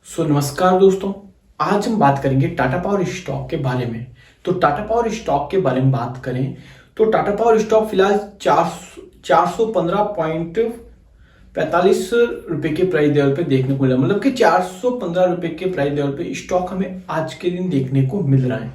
नमस्कार दोस्तों। आज हम बात करेंगे टाटा पावर स्टॉक के बारे में। तो टाटा पावर स्टॉक के बारे में बात करें तो टाटा पावर स्टॉक फिलहाल 415.45 रुपए के प्राइस लेवल पे देखने को मिला। मतलब कि 415 रुपए के प्राइस लेवल पे स्टॉक हमें आज के दिन देखने को मिल रहा है।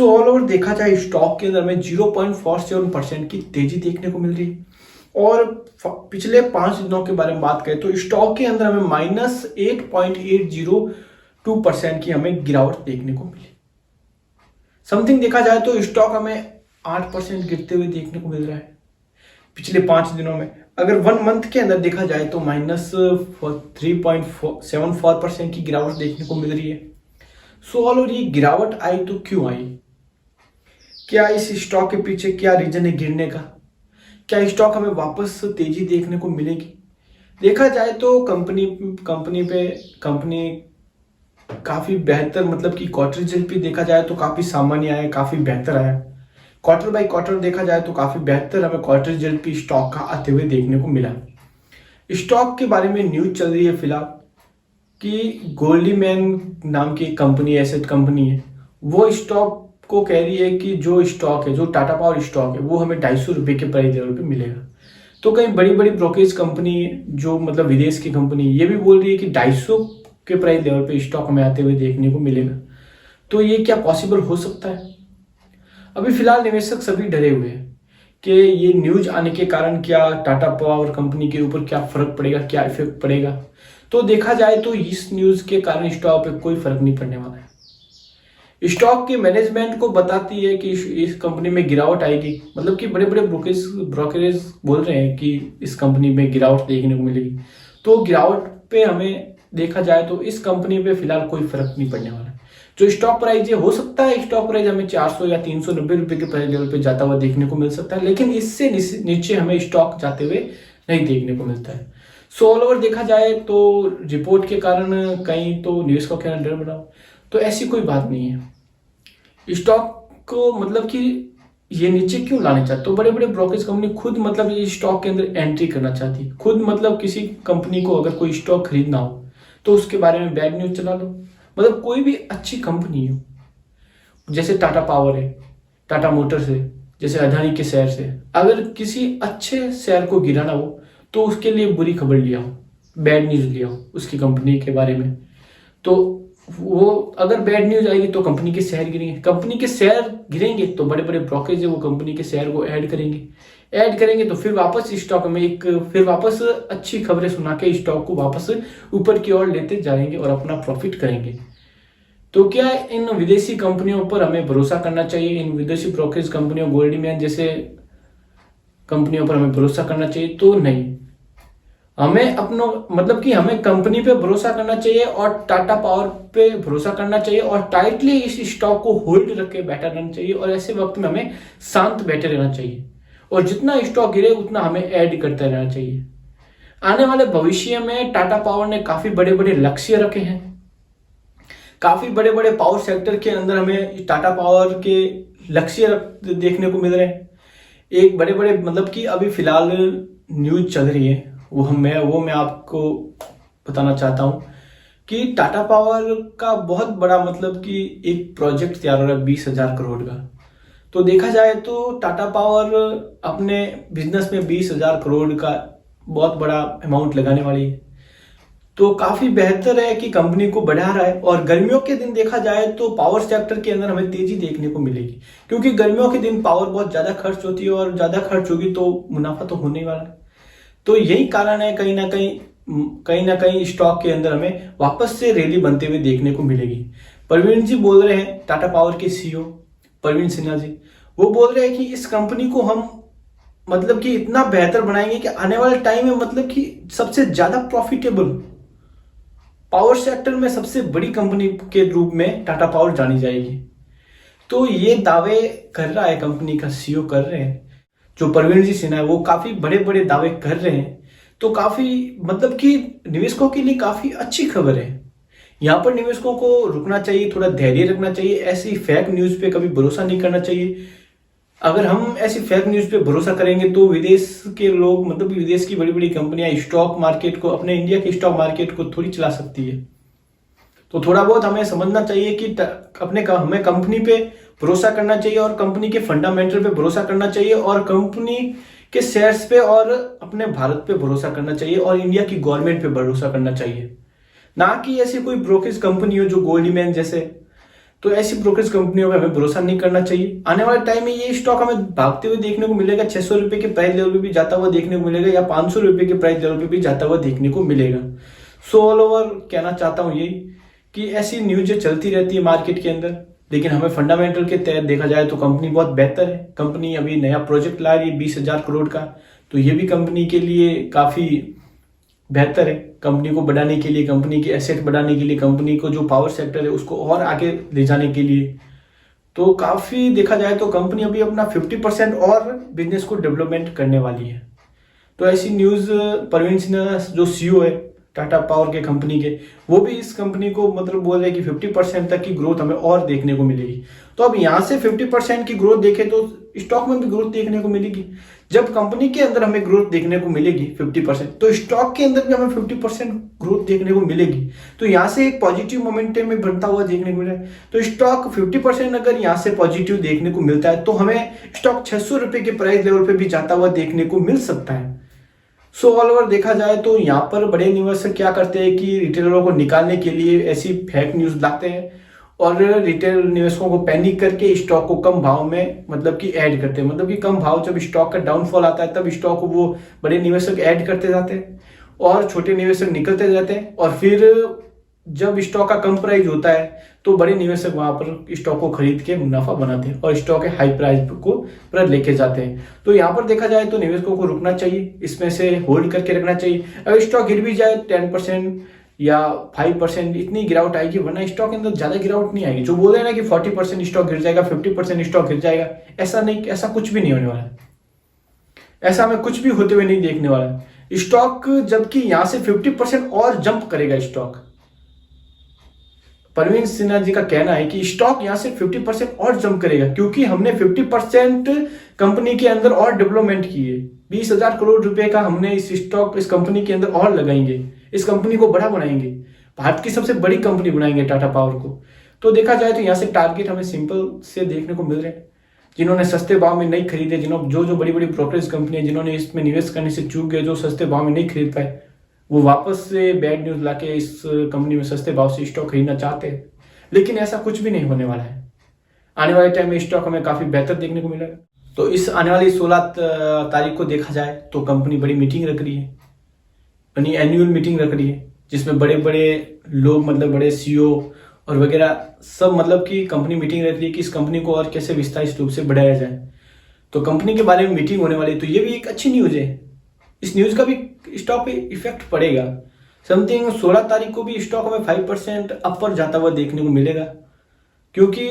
ऑल ओवर देखा जाए स्टॉक के अंदर में 0.47% की तेजी देखने को मिल रही है। और पिछले 5 दिनों के बारे में बात करें तो स्टॉक के अंदर हमें -8.802% की हमें गिरावट देखने को मिली। समथिंग देखा जाए तो स्टॉक हमें 8% गिरते हुए देखने को मिल रहा है पिछले 5 दिनों में। अगर 1 मंथ के अंदर देखा जाए तो -3.74% की गिरावट देखने को मिल रही है। ऑल ओवर ये गिरावट आई तो क्यों आई? क्या इस स्टॉक के पीछे क्या रीजन है गिरने का? क्या स्टॉक हमें वापस तेजी देखने को मिलेगी? देखा जाए तो कंपनी काफी बेहतर, मतलब कि क्वार्टर रिजल्ट भी देखा जाए तो काफी सामान्य आया, काफी बेहतर आया। क्वार्टर बाय क्वार्टर देखा जाए तो काफी बेहतर हमें क्वार्टर रिजल्ट भी स्टॉक का आते हुए देखने को मिला। स्टॉक के बारे में न्यूज चल रही है फिलहाल कि गोल्डमैन नाम की कंपनी, एसेट कंपनी है, वो स्टॉक को कह रही है कि जो स्टॉक है, जो टाटा पावर स्टॉक है, वो हमें 250 रुपए के प्राइस लेवल पे मिलेगा। तो कई बड़ी बड़ी ब्रोकरेज कंपनी, जो मतलब विदेश की कंपनी, ये भी बोल रही है कि 250 के प्राइस लेवल पे स्टॉक हमें आते हुए देखने को मिलेगा। तो ये क्या पॉसिबल हो सकता है? अभी फिलहाल निवेशक सभी डरे हुए हैं कि ये न्यूज आने के कारण क्या टाटा पावर कंपनी के ऊपर क्या फर्क पड़ेगा, क्या इफेक्ट पड़ेगा। तो देखा जाए तो इस न्यूज के कारण स्टॉक पे कोई फर्क नहीं पड़ने वाला है। स्टॉक के मैनेजमेंट को बताती है कि इस कंपनी में गिरावट आएगी। मतलब कि बड़े बड़े ब्रोकरेज बोल रहे हैं कि इस कंपनी में गिरावट देखने को मिलेगी। तो गिरावट पे हमें देखा जाए तो इस कंपनी पे फिलहाल कोई फर्क नहीं पड़ने वाला है। जो स्टॉक प्राइस है, हो सकता है स्टॉक प्राइस हमें 400 या 390 रुपए के प्राइस लेवल पे जाता हुआ देखने को मिल सकता है, लेकिन इससे नीचे हमें स्टॉक जाते हुए नहीं देखने को मिलता है। ऑल ओवर देखा जाए तो रिपोर्ट के कारण कहीं तो निवेशकों के अंदर डर बना, तो ऐसी कोई बात नहीं है। स्टॉक को मतलब कि ये नीचे क्यों लाने चाहते, तो बड़े बड़े ब्रोकरेज कंपनी खुद मतलब ये स्टॉक के अंदर एंट्री करना चाहती है खुद। मतलब किसी कंपनी को अगर कोई स्टॉक खरीदना हो तो उसके बारे में बैड न्यूज चला लो। मतलब कोई भी अच्छी कंपनी हो, जैसे टाटा पावर है, टाटा मोटर्स है, जैसे अदानी के शेयर से, अगर किसी अच्छे शेयर को गिराना हो तो उसके लिए बुरी खबर लिया हो, बैड न्यूज लिया हो उसकी कंपनी के बारे में। तो वो अगर बैड न्यूज आएगी तो कंपनी के शेयर गिरेंगे, कंपनी के शेयर गिरेंगे तो बड़े बड़े ब्रोकरेज है वो कंपनी के शेयर को ऐड करेंगे तो फिर वापस स्टॉक में फिर वापस अच्छी खबरें सुना के स्टॉक को वापस ऊपर की ओर लेते जाएंगे और अपना प्रॉफिट करेंगे। तो क्या इन विदेशी कंपनियों पर हमें भरोसा करना चाहिए? इन विदेशी ब्रोकरेज कंपनियों, गोल्डमैन जैसे कंपनियों पर हमें भरोसा करना चाहिए? तो नहीं, हमें अपनों मतलब कि हमें कंपनी पे भरोसा करना चाहिए और टाटा पावर पे भरोसा करना चाहिए और टाइटली इस स्टॉक को होल्ड रख के बैठा रहना चाहिए। और ऐसे वक्त में हमें शांत बैठे रहना चाहिए और जितना स्टॉक गिरे उतना हमें ऐड करते रहना चाहिए। आने वाले भविष्य में टाटा पावर ने काफी बड़े बड़े लक्ष्य रखे हैं। काफी बड़े बड़े पावर सेक्टर के अंदर हमें टाटा पावर के लक्ष्य देखने को मिल रहे हैं। एक बड़े बड़े मतलब कि अभी फिलहाल न्यूज चल रही है, वो मैं आपको बताना चाहता हूं कि टाटा पावर का बहुत बड़ा मतलब कि एक प्रोजेक्ट तैयार हो रहा है 20,000 करोड़ का। तो देखा जाए तो टाटा पावर अपने बिजनेस में 20,000 करोड़ का बहुत बड़ा अमाउंट लगाने वाली है। तो काफी बेहतर है कि कंपनी को बढ़ा रहा है। और गर्मियों के दिन देखा जाए तो पावर सेक्टर के अंदर हमें तेजी देखने को मिलेगी, क्योंकि गर्मियों के दिन पावर बहुत ज्यादा खर्च होती है और ज्यादा खर्च होगी तो मुनाफा तो होने वाला है। तो यही कारण है कहीं ना कहीं स्टॉक के अंदर हमें वापस से रैली बनते हुए देखने को मिलेगी। प्रवीण जी बोल रहे हैं, टाटा पावर के सीईओ प्रवीण सिन्हा जी, वो बोल रहे हैं कि इस कंपनी को हम मतलब कि इतना बेहतर बनाएंगे कि आने वाले टाइम में मतलब कि सबसे ज्यादा प्रॉफिटेबल पावर सेक्टर में सबसे बड़ी कंपनी के रूप में टाटा पावर जानी जाएगी। तो ये दावे कर रहा है कंपनी का सीईओ कर रहे हैं, जो प्रवीण जी सिन्हा है, वो काफी बड़े बड़े दावे कर रहे हैं। तो काफी मतलब कि निवेशकों के लिए काफी अच्छी खबर है। यहाँ पर निवेशकों को रुकना चाहिए, थोड़ा धैर्य रखना चाहिए, ऐसी फेक न्यूज पे कभी भरोसा नहीं करना चाहिए। अगर हम ऐसी फेक न्यूज पे भरोसा करेंगे तो विदेश के लोग, मतलब विदेश की बड़ी बड़ी कंपनियां स्टॉक मार्केट को, अपने इंडिया के स्टॉक मार्केट को थोड़ी चला सकती है। तो थोड़ा बहुत हमें समझना चाहिए कि हमें कंपनी पे भरोसा करना चाहिए और कंपनी के फंडामेंटल पे भरोसा करना चाहिए और कंपनी के शेयर्स पे और अपने भारत पे भरोसा करना चाहिए और इंडिया की गवर्नमेंट पे भरोसा करना चाहिए। ना कि ऐसी कोई ब्रोकरेज कंपनी हो जो गोल्डमैन जैसे, तो ऐसी ब्रोकरेज कंपनियों पे हमें भरोसा नहीं करना चाहिए। आने वाले टाइम में ये स्टॉक हमें भागते हुए देखने को मिलेगा, 600 रुपए के प्राइस लेवल पे भी जाता हुआ देखने को मिलेगा या 500 रुपए के प्राइस लेवल पे भी जाता हुआ देखने को मिलेगा। सो ऑल ओवर कहना चाहता हूँ यही कि ऐसी न्यूज़ें चलती रहती है मार्केट के अंदर, लेकिन हमें फंडामेंटल के तहत देखा जाए तो कंपनी बहुत बेहतर है। कंपनी अभी नया प्रोजेक्ट ला रही है 20,000 करोड़ का, तो ये भी कंपनी के लिए काफी बेहतर है। कंपनी को बढ़ाने के लिए, कंपनी की एसेट बढ़ाने के लिए, कंपनी को जो पावर सेक्टर है उसको और आगे ले जाने के लिए, तो काफी देखा जाए तो कंपनी अभी अपना 50% और बिजनेस को डेवलपमेंट करने वाली है। तो ऐसी न्यूज परवीन सिन्हा जो सीईओ है टाटा पावर के कंपनी के, वो भी इस कंपनी को मतलब बोल रहे हैं कि 50% तक की ग्रोथ हमें और देखने को मिलेगी। तो अब यहां से 50% की ग्रोथ देखें तो स्टॉक में भी ग्रोथ देखने को मिलेगी। जब कंपनी के अंदर हमें ग्रोथ देखने को मिलेगी 50%, तो स्टॉक के अंदर भी हमें 50% ग्रोथ देखने को मिलेगी। तो यहां से एक पॉजिटिव मोमेंटम में बढ़ता हुआ देखने को मिला है। तो स्टॉक 50% अगर यहां से पॉजिटिव देखने को मिलता है तो हमें स्टॉक 600 रुपए के प्राइस लेवल पे भी जाता हुआ देखने को मिल सकता है। सो ऑल ओवर देखा जाए तो यहाँ पर बड़े निवेशक क्या करते हैं कि रिटेलरों को निकालने के लिए ऐसी फेक न्यूज लाते हैं और रिटेल निवेशकों को पैनिक करके स्टॉक को कम भाव में मतलब कि ऐड करते हैं। मतलब कि कम भाव जब स्टॉक का डाउनफॉल आता है तब स्टॉक को वो बड़े निवेशक ऐड करते जाते हैं और छोटे निवेशक निकलते जाते हैं, और फिर जब स्टॉक का कम प्राइस होता है तो बड़े निवेशक वहां पर स्टॉक को खरीद के मुनाफा बनाते हैं और स्टॉक के हाई प्राइस को पर लेके जाते हैं। तो यहाँ पर देखा जाए तो निवेशकों को रुकना चाहिए, इसमें से होल्ड करके रखना चाहिए। अगर स्टॉक गिर भी जाए 10% या 5% इतनी गिरावट आएगी, वरना स्टॉक के अंदर ज्यादा गिरावट नहीं आएगी। जो बोल रहे हैं ना कि 40% स्टॉक गिर जाएगा, 50% स्टॉक गिर जाएगा, ऐसा नहीं, ऐसा कुछ भी नहीं होने वाला है। ऐसा हमें कुछ भी होते हुए नहीं देखने वाला है। स्टॉक जबकि यहां से 50% और जंप करेगा स्टॉक, परवीन सिन्हा जी का कहना है कि स्टॉक यहां से 50% और जंप करेगा क्योंकि हमने 50% कंपनी के अंदर और डेवलपमेंट की है। 20,000 करोड़ रुपए का हमने इस कंपनी के अंदर और लगाएंगे, इस कंपनी को बड़ा बनाएंगे, भारत की सबसे बड़ी कंपनी बनाएंगे टाटा पावर को। तो देखा जाए तो यहाँ से टारगेट हमें सिंपल से देखने को मिल रहे हैं। जिन्होंने सस्ते भाव में नहीं खरीदे, जो बड़ी बड़ी ब्रोकरेज कंपनी है जिन्होंने इसमें निवेश करने से चूक गए, जो सस्ते भाव में नहीं खरीद पाए, वो वापस से बैड न्यूज लाके इस कंपनी में सस्ते भाव से स्टॉक खरीदना चाहते हैं, लेकिन ऐसा कुछ भी नहीं होने वाला है। आने वाले टाइम में स्टॉक हमें काफी बेहतर देखने को मिलेगा। तो इस आने वाली 16 तारीख को देखा जाए तो कंपनी बड़ी मीटिंग रख रही है, अपनी एनुअल मीटिंग रख रही है, जिसमें बड़े बड़े लोग मतलब बड़े सीईओ और वगैरह सब मतलब कि कंपनी मीटिंग रख रही है कि इस कंपनी को और कैसे विस्तारित रूप से बढ़ाया जाए। तो कंपनी के बारे में मीटिंग होने वाली है, तो ये भी एक अच्छी न्यूज है। इस न्यूज का भी स्टॉक पे इफेक्ट पड़ेगा। समथिंग 16 तारीख को भी स्टॉक में 5% अपर जाता हुआ देखने को मिलेगा, क्योंकि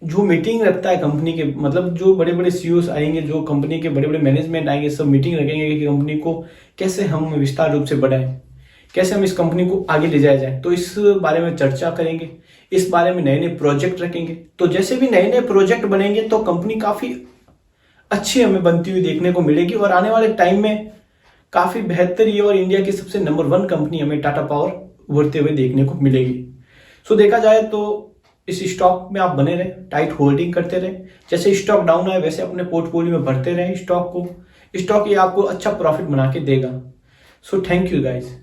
जो मीटिंग रखता है कंपनी के, मतलब जो बड़े बड़े सीईओ आएंगे, जो कंपनी के बड़े बड़े मैनेजमेंट आएंगे, सब मीटिंग रखेंगे कि कंपनी को कैसे हम विस्तार रूप से बढ़ाएं, कैसे हम इस कंपनी को आगे ले जाया जाए। तो इस बारे में चर्चा करेंगे, इस बारे में नए नए प्रोजेक्ट रखेंगे। तो जैसे भी नए नए प्रोजेक्ट बनेंगे तो कंपनी काफी अच्छी हमें बनती हुई देखने को मिलेगी और आने वाले टाइम में काफी बेहतर ये और इंडिया की सबसे नंबर 1 कंपनी हमें टाटा पावर उभरते हुए देखने को मिलेगी। सो देखा जाए तो इस स्टॉक में आप बने रहे, टाइट होल्डिंग करते रहे, जैसे स्टॉक डाउन है वैसे अपने पोर्टफोलियो में भरते रहे स्टॉक को। स्टॉक ये आपको अच्छा प्रॉफिट बना के देगा। So thank you guys.